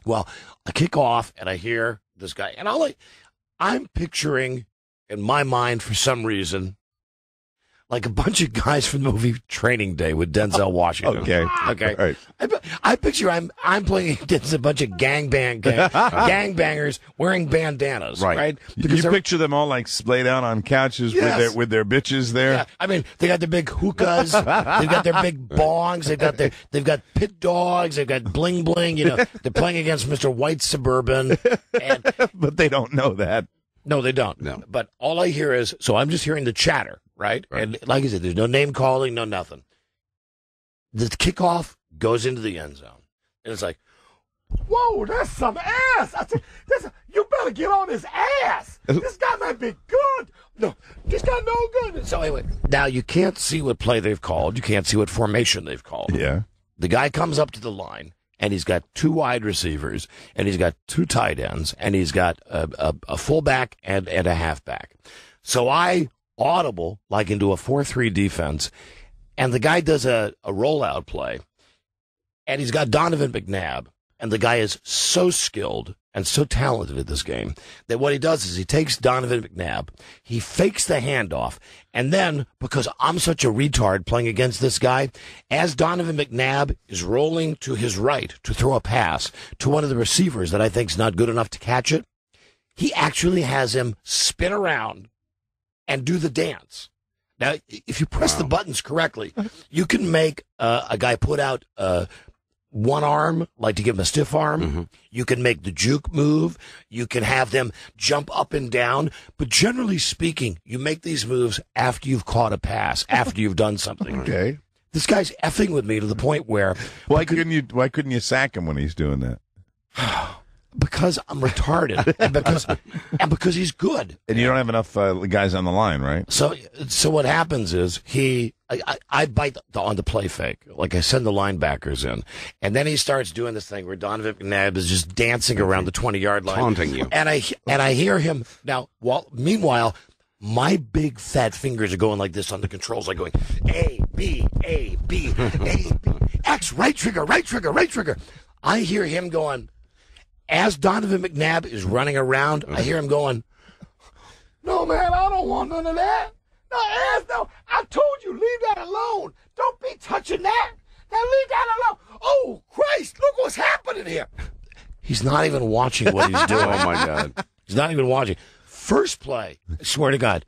Well, I kick off and I hear this guy, and I'm picturing in my mind for some reason like a bunch of guys from the movie Training Day with Denzel Washington. Okay. Right. I picture I'm playing against a bunch of gangbangers wearing bandanas. Right. Because you picture them all like splayed out on couches with their bitches there. Yeah. I mean, they got their big hookahs, they've got their big bongs, they've got pit dogs, they've got bling bling. They're playing against Mr. White Suburban, but they don't know that. No, they don't. No. But all I hear is, so I'm just hearing the chatter, right? And like I said, there's no name calling, no nothing. The kickoff goes into the end zone. And it's like, whoa, that's some ass. You better get on his ass. This guy might be good. No, this guy no good. So anyway, now you can't see what play they've called. You can't see what formation they've called. Yeah. The guy comes up to the line. And he's got 2 wide receivers, and he's got 2 tight ends, and he's got a fullback and a halfback. So I audible like into a 4-3 defense, and the guy does a rollout play, and he's got Donovan McNabb, and the guy is so skilled and so talented at this game that what he does is he takes Donovan McNabb, he fakes the handoff, and then, because I'm such a retard playing against this guy, as Donovan McNabb is rolling to his right to throw a pass to one of the receivers that I think is not good enough to catch it, he actually has him spin around and do the dance. Now, if you press the buttons correctly, you can make a guy put out one arm, like to give him a stiff arm. Mm-hmm. You can make the juke move. You can have them jump up and down. But generally speaking, you make these moves after you've caught a pass, after you've done something. Okay. This guy's effing with me to the point where... Why couldn't you sack him when he's doing that? Because I'm retarded, and because he's good. And you don't have enough guys on the line, right? So what happens is I bite on the play fake. Like I send the linebackers in, and then he starts doing this thing where Donovan McNabb is just dancing around the 20-yard line, taunting you. And I hear him now. Meanwhile, my big fat fingers are going like this on the controls, like going A B A B A B X, right trigger, right trigger, right trigger. I hear him going. As Donovan McNabb is running around, I hear him going, "No, man, I don't want none of that. No, I told you, leave that alone. Don't be touching that. Now leave that alone. Oh, Christ, look what's happening here." He's not even watching what he's doing. Oh, my God. He's not even watching. First play, I swear to God,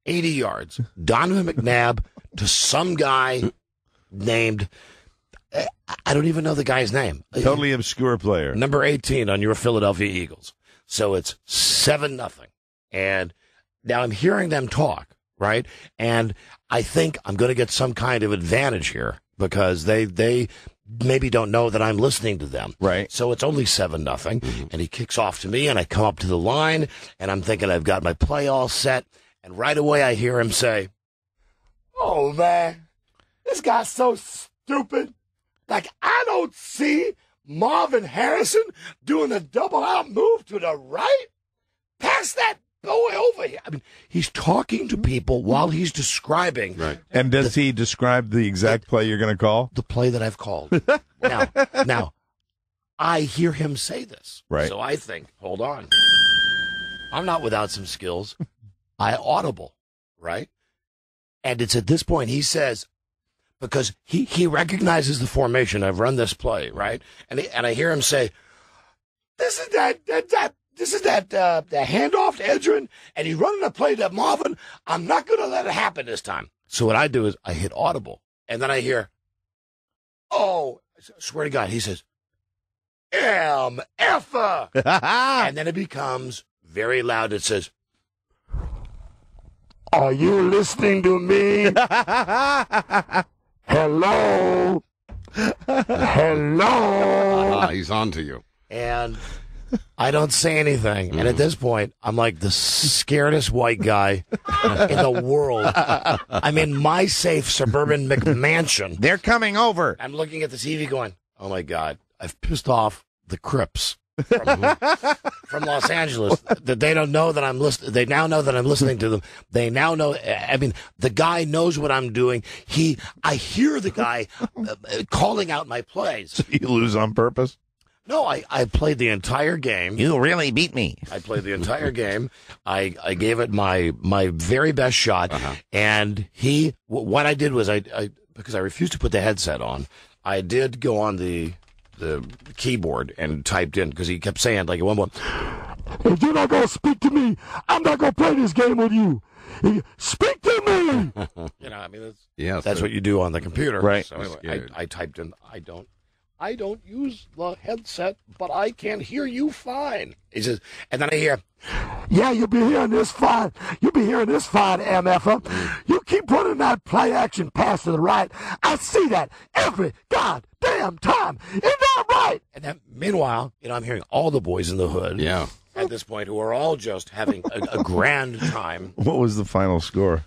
80 yards. Donovan McNabb to some guy named... I don't even know the guy's name. Totally obscure player. Number 18 on your Philadelphia Eagles. So it's 7-0. And now I'm hearing them talk, right? And I think I'm going to get some kind of advantage here because they maybe don't know that I'm listening to them. Right. So it's only 7-0. Mm-hmm. And he kicks off to me, and I come up to the line, and I'm thinking I've got my play all set. And right away I hear him say, "Oh, man, this guy's so stupid. Like, I don't see Marvin Harrison doing a double out move to the right. Pass that boy over here." I mean, he's talking to people while he's describing. Right. And does he describe the exact play you're going to call? The play that I've called. Now, I hear him say this. Right. So I think, hold on. I'm not without some skills. I audible, right? And it's at this point he says, because he recognizes the formation. I've run this play, right? And I hear him say, "This is that handoff to Edgerrin, and he's running a play to Marvin. I'm not going to let it happen this time." So what I do is I hit audible, and then I hear, "Oh, I swear to God," he says, "MFer," and then it becomes very loud. It says, "Are you listening to me? Hello? Hello?" He's on to you. And I don't say anything. And at this point, I'm like the scaredest white guy in the world. I'm in my safe suburban McMansion. They're coming over. I'm looking at the TV going, "Oh, my God, I've pissed off the Crips." From Los Angeles, that they don't know that I'm listening. They now know that I'm listening to them. They now know. I mean, the guy knows what I'm doing. I hear the guy calling out my plays. You lose on purpose? No, I played the entire game. You really beat me. I played the entire game. I gave it my very best shot. And what I did was because I refused to put the headset on, I did go on the keyboard and typed in, because he kept saying, like, at one point, if you're not going to speak to me, I'm not going to play this game with you. Speak to me. I mean, that's what you do on the computer. Right. So anyway, I typed in, I don't use the headset, but I can hear you fine. He says, and then I hear, yeah, you'll be hearing this fine. You'll be hearing this fine, MFer. You keep running that play action pass to the right. I see that every goddamn time. Is that right? And then, meanwhile, I'm hearing all the boys in the hood. Yeah. At this point, who are all just having a grand time. What was the final score?